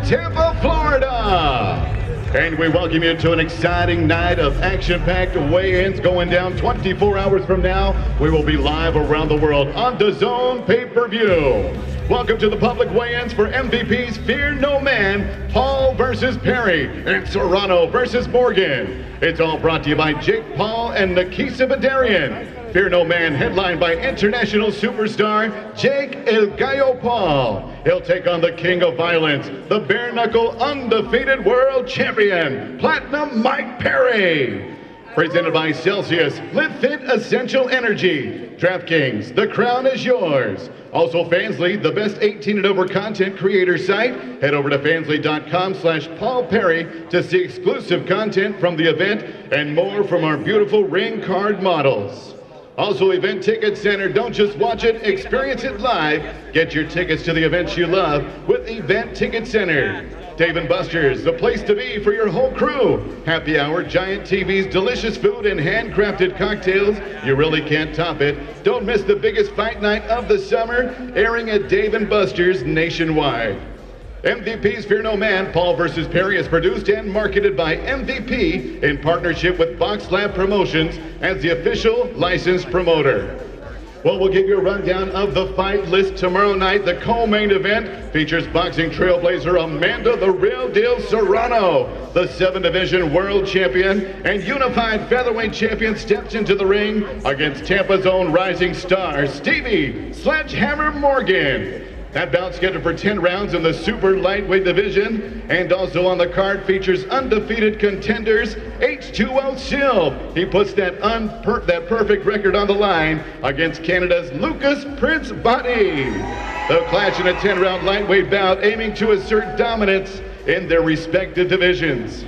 Tampa, Florida. And we welcome you to an exciting night of action-packed weigh-ins going down 24 hours from now. We will be live around the world on DAZN pay-per-view. Welcome to the public weigh-ins for MVP's Fear No Man, Paul versus Perry, and Serrano versus Morgan. It's all brought to you by Jake Paul and Nakisa Badarian. Fear No Man, headlined by international superstar Jake El Gallo Paul. He'll take on the king of violence, the bare-knuckle undefeated world champion, Platinum Mike Perry. Presented by Celsius, Live Fit Essential Energy. DraftKings, the crown is yours. Also Fansly, the best 18 and over content creator site. Head over to fansly.com/Paul Perry to see exclusive content from the event and more from our beautiful ring card models. Also, Event Ticket Center, don't just watch it, experience it live. Get your tickets to the events you love with Event Ticket Center. Dave & Buster's, the place to be for your whole crew. Happy hour, giant TVs, delicious food, and handcrafted cocktails. You really can't top it. Don't miss the biggest fight night of the summer, airing at Dave & Buster's nationwide. MVP's Fear No Man, Paul vs. Perry is produced and marketed by MVP in partnership with Box Lab Promotions as the official licensed promoter. Well, we'll give you a rundown of the fight list tomorrow night. The co-main event features boxing trailblazer Amanda the Real Deal Serrano. The 7-division world champion and unified featherweight champion steps into the ring against Tampa's own rising star, Stevie Sledgehammer Morgan. That bout scheduled for 10 rounds in the super lightweight division, and also on the card features undefeated contenders H2O Sylve. He puts that perfect record on the line against Canada's Lucas Prince Bahdi. They'll clash in a 10-round lightweight bout, aiming to assert dominance in their respective divisions.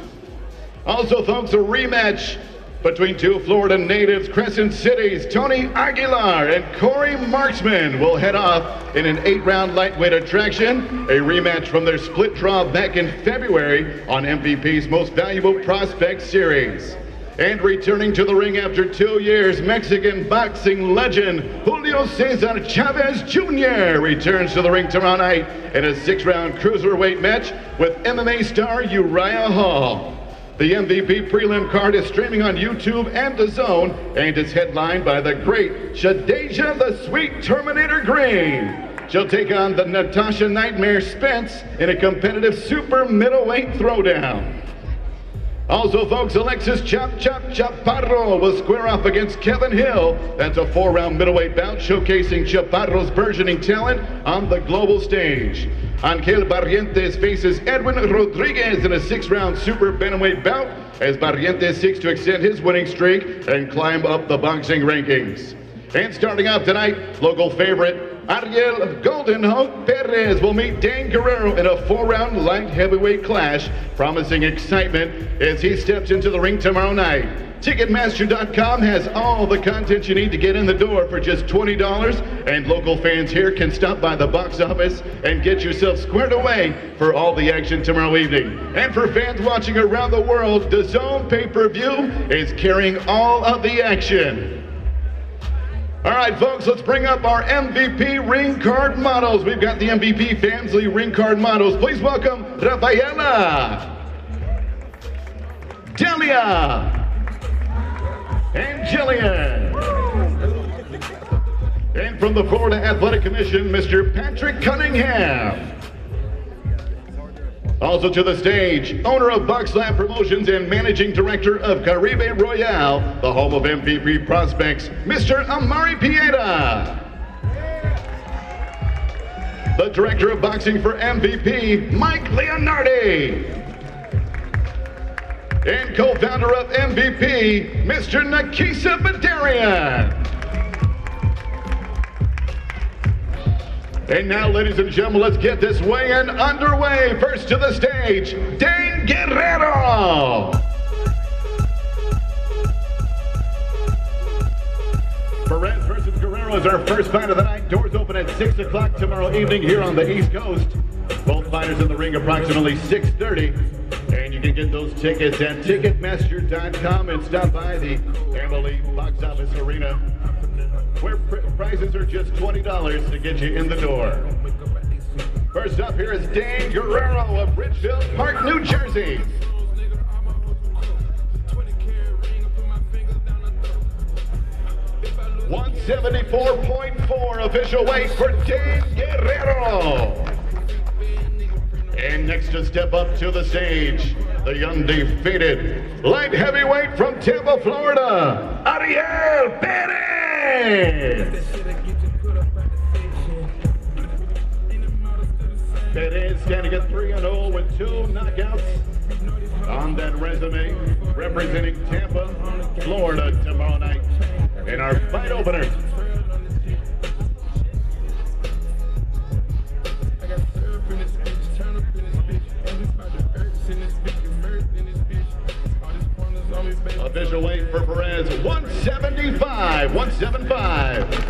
Also, folks, a rematch between two Florida natives, Crescent City's Tony Aguilar and Corey Marksman will head off in an 8-round lightweight attraction, a rematch from their split draw back in February on MVP's Most Valuable Prospect Series. And returning to the ring after 2 years, Mexican boxing legend Julio Cesar Chavez Jr. returns to the ring tomorrow night in a 6-round cruiserweight match with MMA star Uriah Hall. The MVP prelim card is streaming on YouTube and DAZN, and is headlined by the great Shadasia the Sweet Terminator Green. She'll take on the Natasha Nightmare Spence in a competitive super middleweight throwdown. Also, folks, Alexis Chaparro will square off against Kevin Hill. That's a 4-round middleweight bout showcasing Chaparro's burgeoning talent on the global stage. Angel Barrientes faces Edwin Rodriguez in a 6-round super bantamweight bout as Barrientes seeks to extend his winning streak and climb up the boxing rankings. And starting off tonight, local favorite Ariel Perez will meet Dane Guerrero in a 4-round light heavyweight clash, promising excitement as he steps into the ring tomorrow night. Ticketmaster.com has all the content you need to get in the door for just $20, and local fans here can stop by the box office and get yourself squared away for all the action tomorrow evening. And for fans watching around the world, DAZN pay-per-view is carrying all of the action. All right, folks, let's bring up our MVP ring card models. We've got the MVP Fansly ring card models. Please welcome Rafaela, Delia, and Jillian. And from the Florida Athletic Commission, Mr. Patrick Cunningham. Also to the stage, owner of Box Lab Promotions and managing director of Caribe Royale, the home of MVP prospects, Mr. Amari Pieta. The director of boxing for MVP, Mike Leonardi. And co-founder of MVP, Mr. Nakisa Badarian. And now, ladies and gentlemen, let's get this weigh-in underway. First to the stage, Dane Guerrero. Perez versus Guerrero is our first fight of the night. Doors open at 6 o'clock tomorrow evening here on the East Coast. Both fighters in the ring approximately 6:30. And you can get those tickets at Ticketmaster.com and stop by the Emily Box Office Arena, where prizes are just $20 to get you in the door. First up here is Dane Guerrero of Bridgefield Park, New Jersey. $174.4 official weight for Dane Guerrero. And next to step up to the stage, the undefeated light heavyweight from Tampa, Florida, Ariel Perez. Perez standing at 3-0 with 2 knockouts on that resume, representing Tampa, Florida tomorrow night in our fight opener. Official weight for Perez, 175, 175.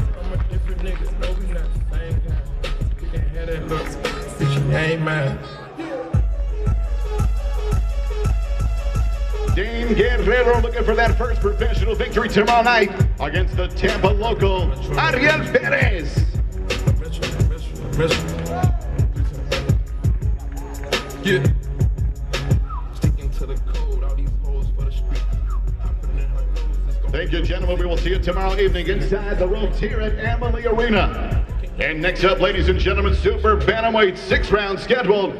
Dane Guerrero looking for that first professional victory tomorrow night against the Tampa local, Ariel Perez. Yeah. Thank you, gentlemen. We will see you tomorrow evening inside the ropes here at Amalie Arena. And next up, ladies and gentlemen, super bantamweight, 6-round scheduled.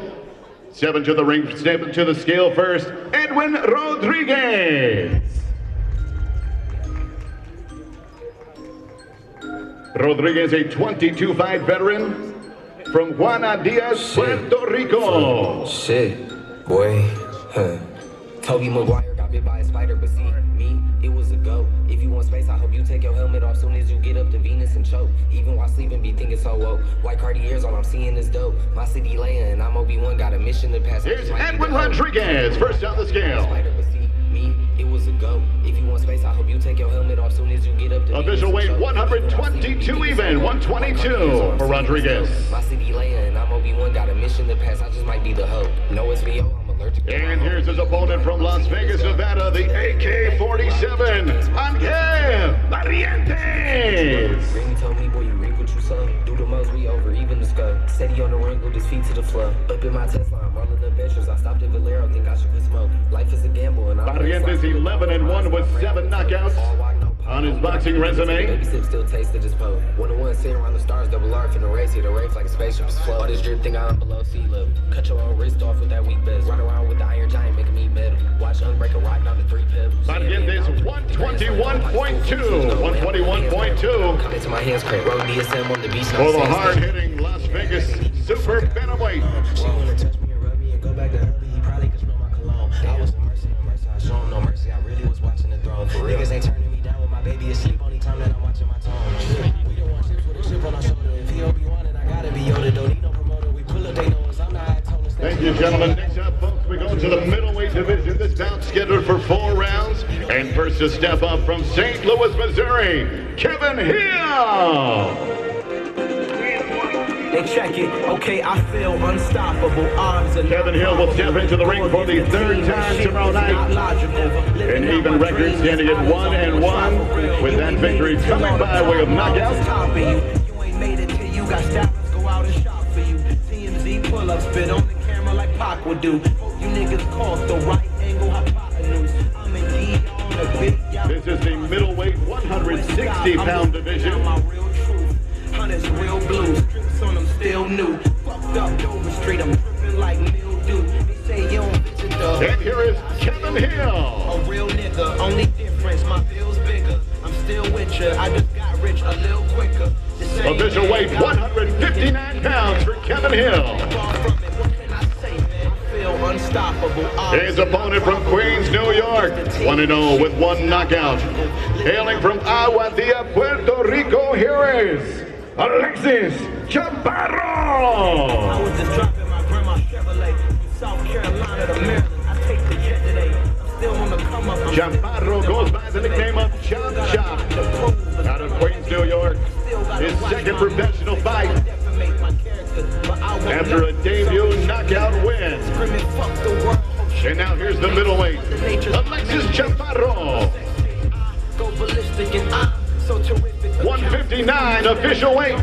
7 to the ring, 7 to the scale first, Edwin Rodriguez. Rodriguez, a 22-fight veteran from Juanadías, Puerto Rico. Shit, boy. Toby Maguire got bit by a spider, but see, me, it was a go. If you want space, I hope you take your helmet off soon as you get up to Venus and choke. Even while sleeping, be thinking so woke. White Cartiers, all I'm seeing is dope. My city laying, and I'm Obi-Wan, got a mission to pass. Here's Edwin Rodriguez, first on the scale. Spider, but see, me, it was a go. If you want space, I hope you take your helmet off soon as you get up to official weight 122 even, 122 for Rodriguez. My city laying, and I'm Obi-Wan, got a mission to pass. I just might be the hope. No SVO, I'm allergic. And here's his opponent from Las Vegas, Nevada, the AK-47, Angel Barrientes. Granny told me, boy, you reap what you sow. Do the most, we over, even the scope. Steady on the ring, with his feet to the floor. Up in my Tesla, I'm rolling up extras. I stopped at Valero, think I should quit smoke. Life is a gamble, and I'm Barrientes 11-1 with 7 knockouts on his boxing resume. Baby sip still tasted his poke. 1-1, sitting around the stars, double R for the race. Here the race like a spaceship is flow. All this drip thing I'm below sea level. Cut your own wrist off with that weak best. Run around with the iron giant, making me metal. Watch Unbreaker ride down the 3 pebbles. Barrientes 121.2, 121.2. Come into my hands, crank. Road DSM on the beach. For the hard-hitting Las Vegas super bantamweight. She wanna touch me and rub me and go back to hubby. He probably could smell my cologne. I was a mercy, I show him no mercy. I really was watching the throne. For niggas ain't turning me down with my baby asleep. Only time that I'm watching my tone. We don't want chips with a chip on our shoulder. If he Obi-Wan, then I gotta be Yoda. Don't need no promoter. We pull up, they know us. I'm not high tone. Thank you, gentlemen. Next up, folks, we go to the middleweight division. This bout scheduled for 4 rounds. And first to step up from St. Louis, Missouri, Kevin Hill. They check it, okay, I feel unstoppable. Arms and Kevin Hill will step into the ring for the 3rd time tomorrow night. An even record, standing at 1-1 with that victory coming by way of knockout. You ain't made it till you got staffers go out and shop for you. TMZ pull-ups, spit on the camera like Pac would do. You niggas caught the right angle, hypotenuse. I'm in D on the big yacht. This is the middleweight 160-pound division. My real truth, hunters real blues. Trips on them still new. Fucked up Dover Street, I'm tripping like mildew. They say you don't visit the... And here is Kevin Hill. A real nigga, only difference, my bill's bigger. I'm still with ya, I just got rich a little quicker. Official weight 159 pounds for Kevin Hill. His opponent from Queens, New York, 1-0 with 1 knockout. Hailing from Aguilar, Puerto Rico, here is Alexis Chaparro. I was just dropping my grandma's Chevrolet from South Carolina to Maryland. I take the jet today. Still on the come up. Chaparro goes by the nickname of Chop Chop. Out of Queens, New York. His 2nd professional fight after a debut knockout win. And now here's the middleweight, Alexis Chaparro. 159 official weight.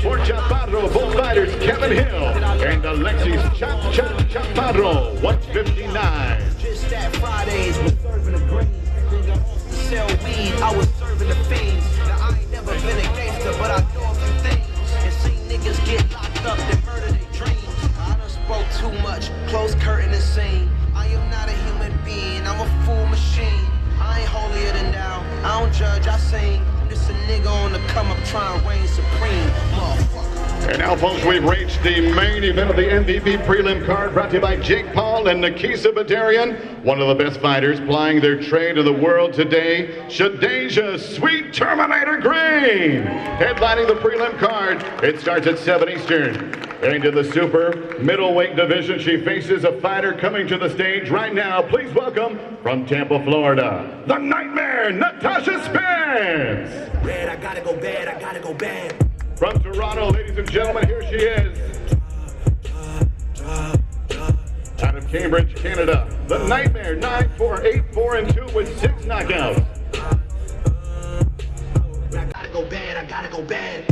For Chaparro, both fighters Kevin Hill and Alexis Chaparro, 159. Just that Fridays was serving the greens. Nigga off to sell weed, I was serving the fiends. Now I ain't never been a gangster, but I know a few things. And seen niggas get locked up and murder their dreams. I done spoke too much, close curtain and scene. I am not a human being, I'm a full machine. I ain't holier than thou, I don't judge, I sing. This a nigga on the come up trying to reign supreme, motherfucker. And now, folks, we've reached the main event of the MVP prelim card, brought to you by Jake Paul and Nikisa Badarian, one of the best fighters plying their trade in the world today, Shadasia Sweet Terminator Green, headlining the prelim card. It starts at 7 Eastern. And in the super middleweight division, she faces a fighter coming to the stage right now. Please welcome, from Tampa, Florida, the Nightmare, Natasha Spence. Red, I gotta go bad, I gotta go bad. From Toronto, ladies and gentlemen, here she is. Out of Cambridge, Canada, the Nightmare, 9-4, 8-4, and 2 with 6 knockouts. I gotta go bad, I gotta go bad.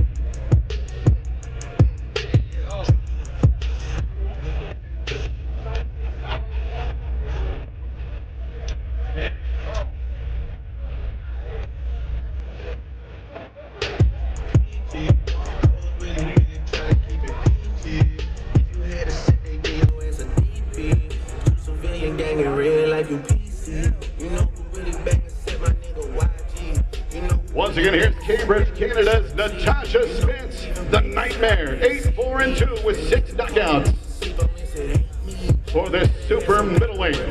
Once again, here's Cambridge, Canada's Natasha Spence, the Nightmare, 8-4 and 2 with 6 knockouts. For this super middleweight.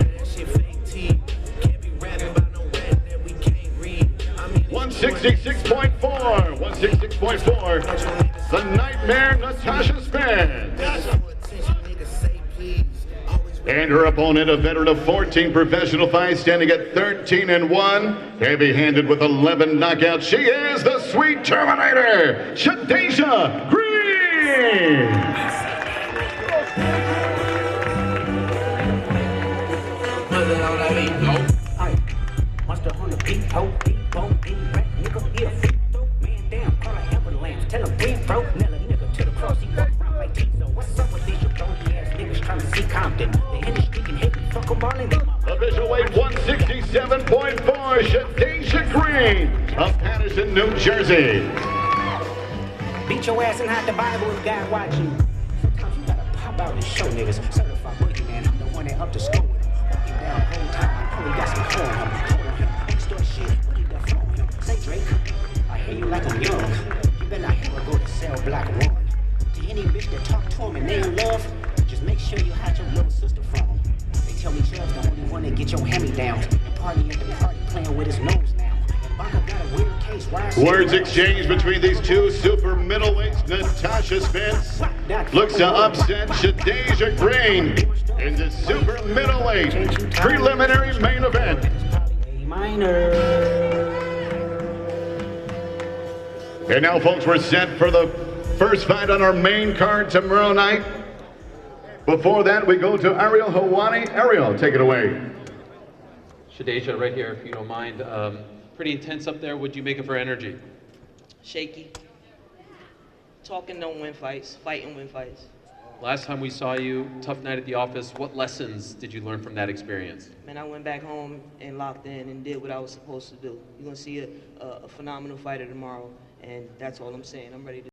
166.4, 166.4, the Nightmare, Natasha Spence. And her opponent, a veteran of 14 professional fights, standing at 13 and 1, heavy-handed with 11 knockouts. She is the Sweet Terminator, Shadasia Green. Official weight 167.4, Shadasia Green of Patterson, New Jersey. Beat your ass and hide the Bible if God watching. Sometimes you gotta pop out and show niggas. Certified boogeyman, I'm the one that up to school with him. Walking down the whole time, I know he got some flow on him. Hold on him, extort shit, what he got flow on him? Say Drake, I hear you like I'm young. You better not ever go to cell block 1. To any bitch that talk to him and they in love, just make sure you hide your little sister from him. They tell me Chubb's the only one that get your hand-me-downs. And party at the party playing with his nose now. And Baca got a weird case. Words exchanged between these two super middleweights. Natasha Spence looks to upset Shadasia Green in the super middleweight preliminary main event. And now, folks, we're set for the first fight on our main card tomorrow night. Before that, we go to Ariel Hawani. Ariel, take it away. Shadasia, right here, if you don't mind. Pretty intense up there. What'd you make of her energy? Shaky. Talking don't win fights. Fighting win fights. Last time we saw you, tough night at the office. What lessons did you learn from that experience? Man, I went back home and locked in and did what I was supposed to do. You're going to see a phenomenal fighter tomorrow, and that's all I'm saying. I'm ready to